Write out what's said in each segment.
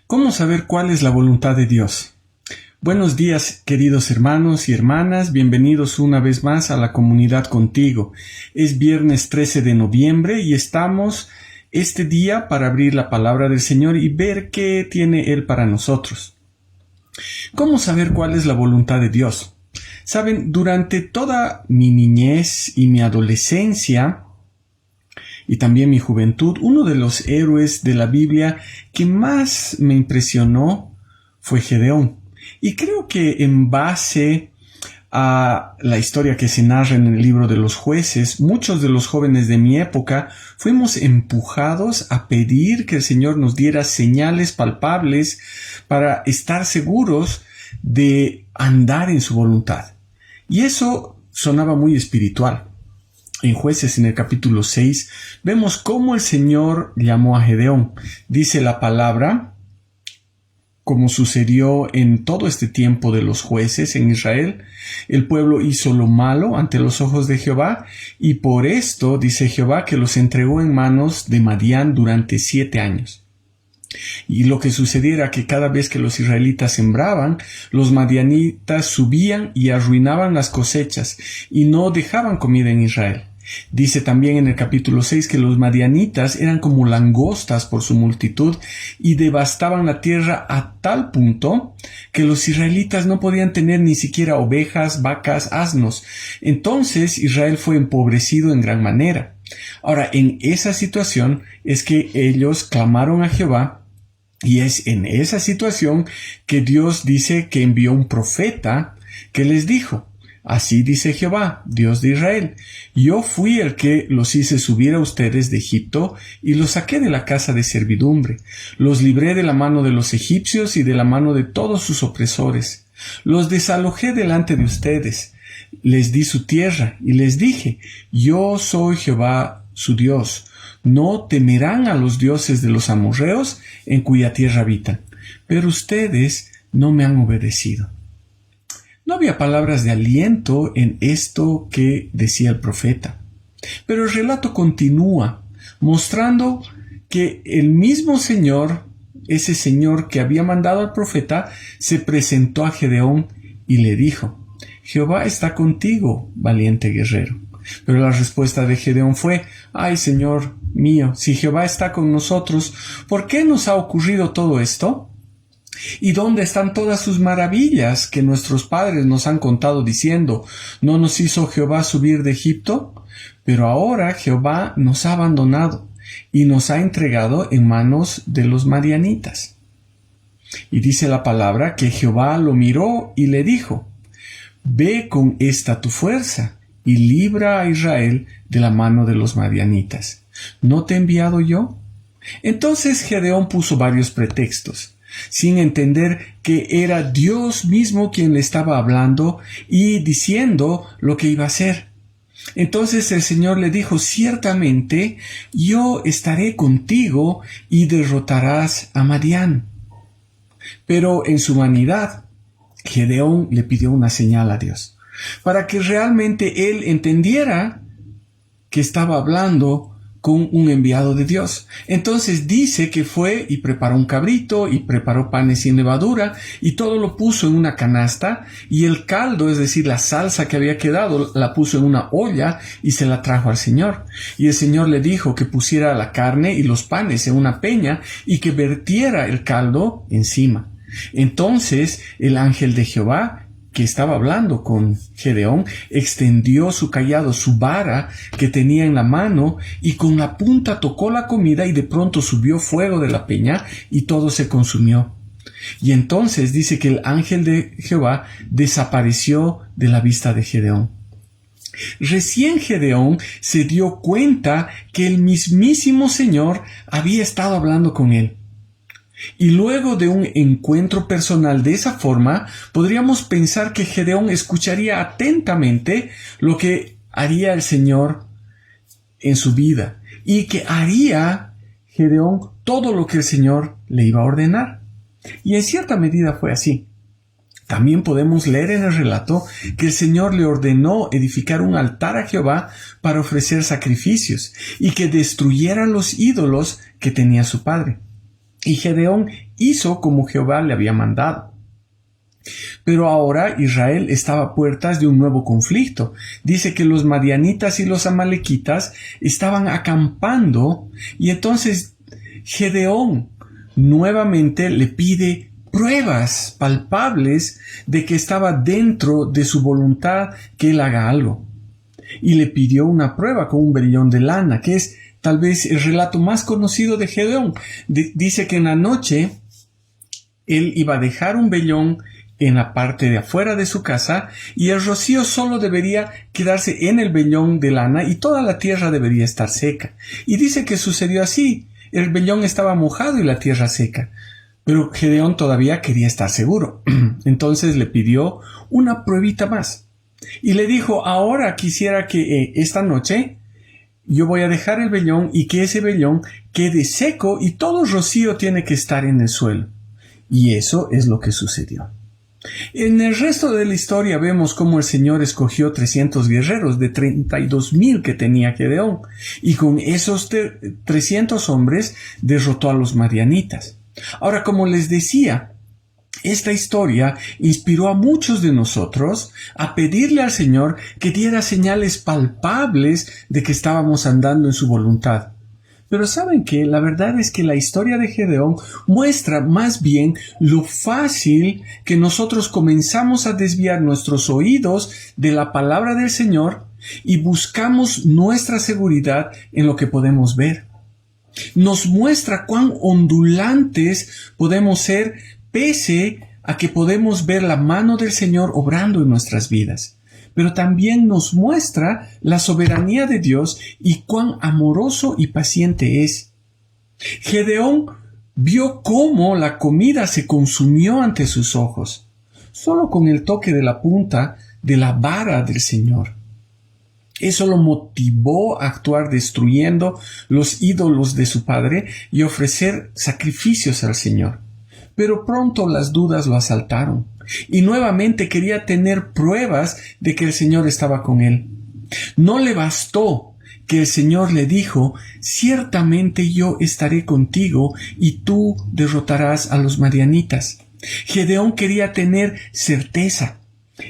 ¿Cómo saber cuál es la voluntad de Dios? Buenos días, queridos hermanos y hermanas, bienvenidos una vez más a la comunidad contigo. Es viernes 13 de noviembre y estamos este día para abrir la palabra del Señor y ver qué tiene Él para nosotros. ¿Cómo saber cuál es la voluntad de Dios? Saben, durante toda mi niñez y mi adolescencia, y también mi juventud, uno de los héroes de la Biblia que más me impresionó fue Gedeón. Y creo que en base a la historia que se narra en el libro de los jueces, muchos de los jóvenes de mi época fuimos empujados a pedir que el Señor nos diera señales palpables para estar seguros de andar en su voluntad. Y eso sonaba muy espiritual. En Jueces, en el capítulo 6, vemos cómo el Señor llamó a Gedeón. Dice la palabra, como sucedió en todo este tiempo de los jueces en Israel, el pueblo hizo lo malo ante los ojos de Jehová, y por esto, dice Jehová, que los entregó en manos de Madián durante 7 años. Y lo que sucediera que cada vez que los israelitas sembraban, los madianitas subían y arruinaban las cosechas y no dejaban comida en Israel. Dice también en el capítulo 6 que los madianitas eran como langostas por su multitud y devastaban la tierra a tal punto que los israelitas no podían tener ni siquiera ovejas, vacas, asnos. Entonces Israel fue empobrecido en gran manera. Ahora, en esa situación es que ellos clamaron a Jehová. Y es en esa situación que Dios dice que envió un profeta que les dijo, así dice Jehová, Dios de Israel, yo fui el que los hice subir a ustedes de Egipto y los saqué de la casa de servidumbre, los libré de la mano de los egipcios y de la mano de todos sus opresores, los desalojé delante de ustedes, les di su tierra y les dije, yo soy Jehová su Dios. No temerán a los dioses de los amorreos en cuya tierra habitan. Pero ustedes no me han obedecido. No había palabras de aliento en esto que decía el profeta. Pero el relato continúa, mostrando que el mismo Señor, ese Señor que había mandado al profeta, se presentó a Gedeón y le dijo, Jehová está contigo, valiente guerrero. Pero la respuesta de Gedeón fue, ay, Señor mío, si Jehová está con nosotros, ¿por qué nos ha ocurrido todo esto? ¿Y dónde están todas sus maravillas que nuestros padres nos han contado diciendo, ¿no nos hizo Jehová subir de Egipto? Pero ahora Jehová nos ha abandonado y nos ha entregado en manos de los madianitas. Y dice la palabra que Jehová lo miró y le dijo, ve con esta tu fuerza y libra a Israel de la mano de los madianitas. ¿No te he enviado yo? Entonces Gedeón puso varios pretextos, sin entender que era Dios mismo quien le estaba hablando y diciendo lo que iba a hacer. Entonces el Señor le dijo, ciertamente yo estaré contigo y derrotarás a Madián. Pero en su humanidad, Gedeón le pidió una señal a Dios, para que realmente él entendiera que estaba hablando con un enviado de Dios. Entonces dice que fue y preparó un cabrito y preparó panes sin levadura y todo lo puso en una canasta y el caldo, es decir, la salsa que había quedado, la puso en una olla y se la trajo al Señor. Y el Señor le dijo que pusiera la carne y los panes en una peña y que vertiera el caldo encima. Entonces el ángel de Jehová, que estaba hablando con Gedeón, extendió su cayado, su vara que tenía en la mano, y con la punta tocó la comida y de pronto subió fuego de la peña y todo se consumió. Y entonces dice que el ángel de Jehová desapareció de la vista de Gedeón. Recién Gedeón se dio cuenta que el mismísimo Señor había estado hablando con él. Y luego de un encuentro personal de esa forma, podríamos pensar que Gedeón escucharía atentamente lo que haría el Señor en su vida y que haría Gedeón todo lo que el Señor le iba a ordenar. Y en cierta medida fue así. También podemos leer en el relato que el Señor le ordenó edificar un altar a Jehová para ofrecer sacrificios y que destruyera los ídolos que tenía su padre. Y Gedeón hizo como Jehová le había mandado. Pero ahora Israel estaba a puertas de un nuevo conflicto. Dice que los madianitas y los amalequitas estaban acampando, y entonces Gedeón nuevamente le pide pruebas palpables de que estaba dentro de su voluntad que él haga algo. Y le pidió una prueba con un vellón de lana, que es tal vez el relato más conocido de Gedeón. Dice que en la noche él iba a dejar un vellón en la parte de afuera de su casa, y el rocío solo debería quedarse en el vellón de lana y toda la tierra debería estar seca. Y dice que sucedió así. El vellón estaba mojado y la tierra seca. Pero Gedeón todavía quería estar seguro. Entonces le pidió una pruebita más. Y le dijo, ahora quisiera que esta noche yo voy a dejar el vellón y que ese vellón quede seco y todo el rocío tiene que estar en el suelo. Y eso es lo que sucedió. En el resto de la historia vemos cómo el Señor escogió 300 guerreros de 32,000 que tenía Gedeón, y con esos 300 hombres derrotó a los madianitas. Ahora, como les decía, esta historia inspiró a muchos de nosotros a pedirle al Señor que diera señales palpables de que estábamos andando en su voluntad. Pero ¿saben qué? La verdad es que la historia de Gedeón muestra más bien lo fácil que nosotros comenzamos a desviar nuestros oídos de la palabra del Señor y buscamos nuestra seguridad en lo que podemos ver. Nos muestra cuán ondulantes podemos ser pese a que podemos ver la mano del Señor obrando en nuestras vidas. Pero también nos muestra la soberanía de Dios y cuán amoroso y paciente es. Gedeón vio cómo la comida se consumió ante sus ojos, solo con el toque de la punta de la vara del Señor. Eso lo motivó a actuar destruyendo los ídolos de su padre y ofrecer sacrificios al Señor. Pero pronto las dudas lo asaltaron y nuevamente quería tener pruebas de que el Señor estaba con él. No le bastó que el Señor le dijo, ciertamente yo estaré contigo y tú derrotarás a los madianitas. Gedeón quería tener certeza.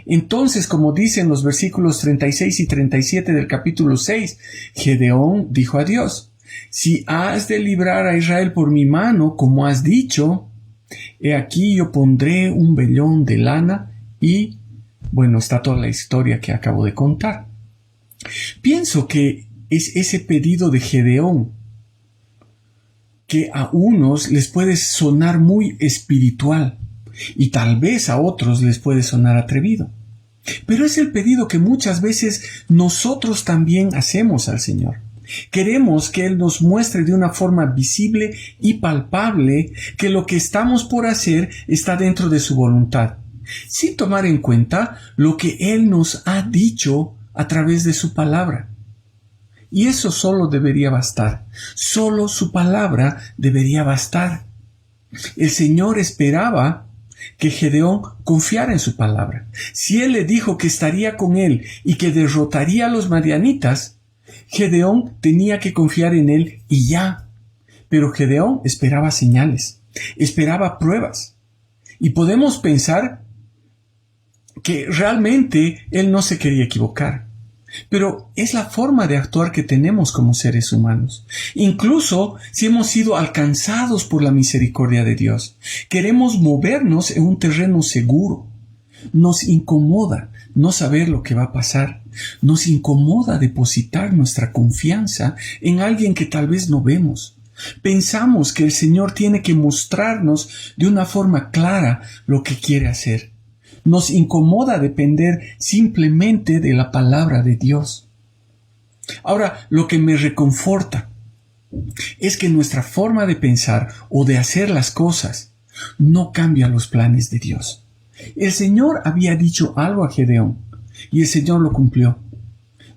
Entonces, como dicen los versículos 36 y 37 del capítulo 6, Gedeón dijo a Dios, si has de librar a Israel por mi mano, como has dicho, he aquí yo pondré un vellón de lana y, bueno, está toda la historia que acabo de contar. Pienso que es ese pedido de Gedeón que a unos les puede sonar muy espiritual y tal vez a otros les puede sonar atrevido. Pero es el pedido que muchas veces nosotros también hacemos al Señor. Queremos que Él nos muestre de una forma visible y palpable que lo que estamos por hacer está dentro de su voluntad, sin tomar en cuenta lo que Él nos ha dicho a través de su palabra. Y eso solo debería bastar. Solo su palabra debería bastar. El Señor esperaba que Gedeón confiara en su palabra. Si Él le dijo que estaría con él y que derrotaría a los madianitas, Gedeón tenía que confiar en él y ya. Pero Gedeón esperaba señales, esperaba pruebas. Y podemos pensar que realmente él no se quería equivocar. Pero es la forma de actuar que tenemos como seres humanos. Incluso si hemos sido alcanzados por la misericordia de Dios, queremos movernos en un terreno seguro. Nos incomoda no saber lo que va a pasar. Nos incomoda depositar nuestra confianza en alguien que tal vez no vemos. Pensamos que el Señor tiene que mostrarnos de una forma clara lo que quiere hacer. Nos incomoda depender simplemente de la palabra de Dios. Ahora, lo que me reconforta es que nuestra forma de pensar o de hacer las cosas no cambia los planes de Dios. El Señor había dicho algo a Gedeón y el Señor lo cumplió.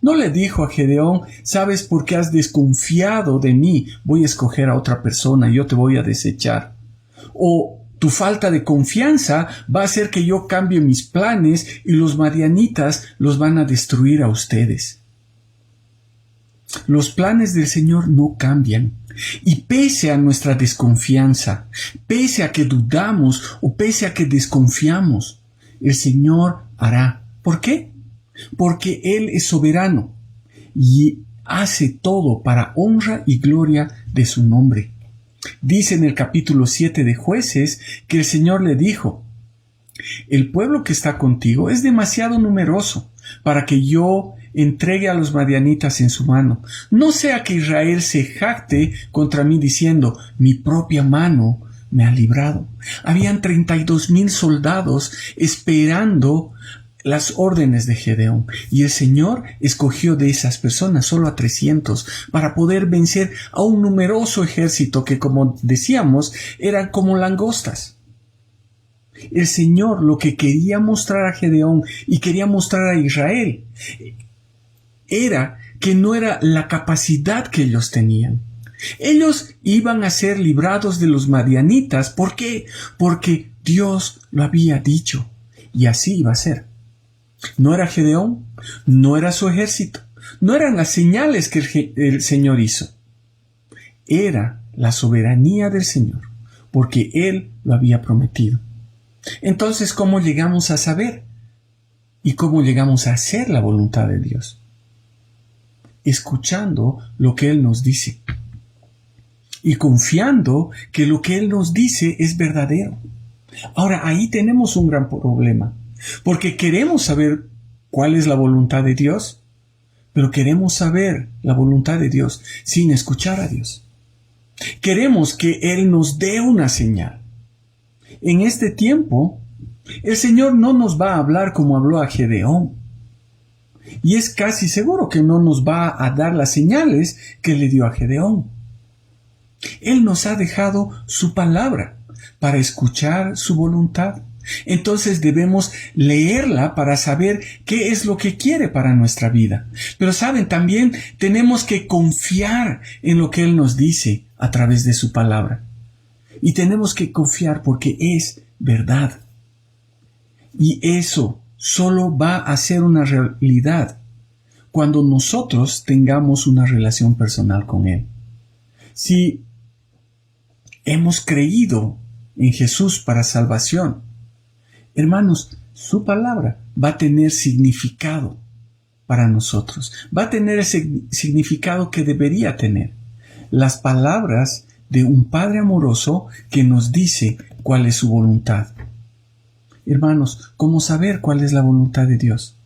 No le dijo a Gedeón, ¿sabes por qué has desconfiado de mí? Voy a escoger a otra persona y yo te voy a desechar. O tu falta de confianza va a hacer que yo cambie mis planes y los madianitas los van a destruir a ustedes. Los planes del Señor no cambian. Y pese a nuestra desconfianza, pese a que dudamos o pese a que desconfiamos, el Señor hará. ¿Por qué? Porque Él es soberano y hace todo para honra y gloria de su nombre. Dice en el capítulo 7 de Jueces que el Señor le dijo: el pueblo que está contigo es demasiado numeroso para que yo entregue a los madianitas en su mano. No sea que Israel se jacte contra mí diciendo: mi propia mano me ha librado. Habían 32,000 soldados esperando las órdenes de Gedeón, y el Señor escogió de esas personas solo a 300 para poder vencer a un numeroso ejército que, como decíamos, eran como langostas. El Señor lo que quería mostrar a Gedeón y quería mostrar a Israel era que no era la capacidad que ellos tenían. Ellos iban a ser librados de los madianitas. ¿Por qué? Porque Dios lo había dicho, y así iba a ser. No era Gedeón, no era su ejército, no eran las señales que el Señor hizo. Era la soberanía del Señor, porque Él lo había prometido. Entonces, ¿cómo llegamos a saber? ¿Y cómo llegamos a hacer la voluntad de Dios? Escuchando lo que Él nos dice y confiando que lo que Él nos dice es verdadero. Ahora, ahí tenemos un gran problema, porque queremos saber cuál es la voluntad de Dios, pero queremos saber la voluntad de Dios sin escuchar a Dios. Queremos que Él nos dé una señal. En este tiempo, el Señor no nos va a hablar como habló a Gedeón. Y es casi seguro que no nos va a dar las señales que le dio a Gedeón. Él nos ha dejado su palabra para escuchar su voluntad. Entonces debemos leerla para saber qué es lo que quiere para nuestra vida. Pero saben, también tenemos que confiar en lo que Él nos dice a través de su palabra. Y tenemos que confiar porque es verdad. Y eso solo va a ser una realidad cuando nosotros tengamos una relación personal con Él. Si hemos creído en Jesús para salvación, hermanos, su palabra va a tener significado para nosotros. Va a tener ese significado que debería tener. Las palabras de un Padre amoroso que nos dice cuál es su voluntad. Hermanos, ¿cómo saber cuál es la voluntad de Dios?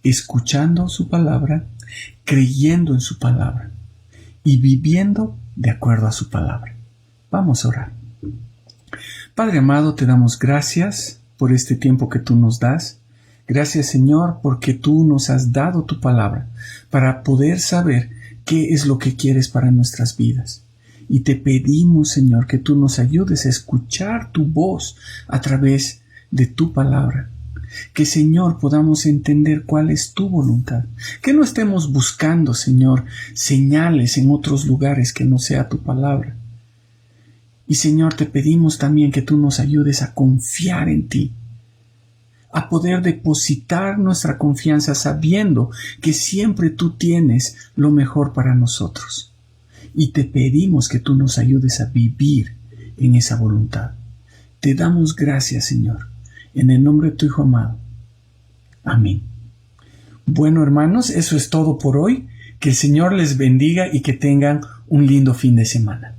Escuchando su palabra, creyendo en su palabra y viviendo de acuerdo a su palabra. Vamos a orar. Padre amado, te damos gracias por este tiempo que tú nos das. Gracias, Señor, porque tú nos has dado tu palabra para poder saber qué es lo que quieres para nuestras vidas. Y te pedimos, Señor, que tú nos ayudes a escuchar tu voz a través de tu palabra. Que, Señor, podamos entender cuál es tu voluntad. Que no estemos buscando, Señor, señales en otros lugares que no sea tu palabra. Y, Señor, te pedimos también que tú nos ayudes a confiar en ti, a poder depositar nuestra confianza sabiendo que siempre tú tienes lo mejor para nosotros. Y te pedimos que tú nos ayudes a vivir en esa voluntad. Te damos gracias, Señor, en el nombre de tu Hijo amado. Amén. Bueno, hermanos, eso es todo por hoy. Que el Señor les bendiga y que tengan un lindo fin de semana.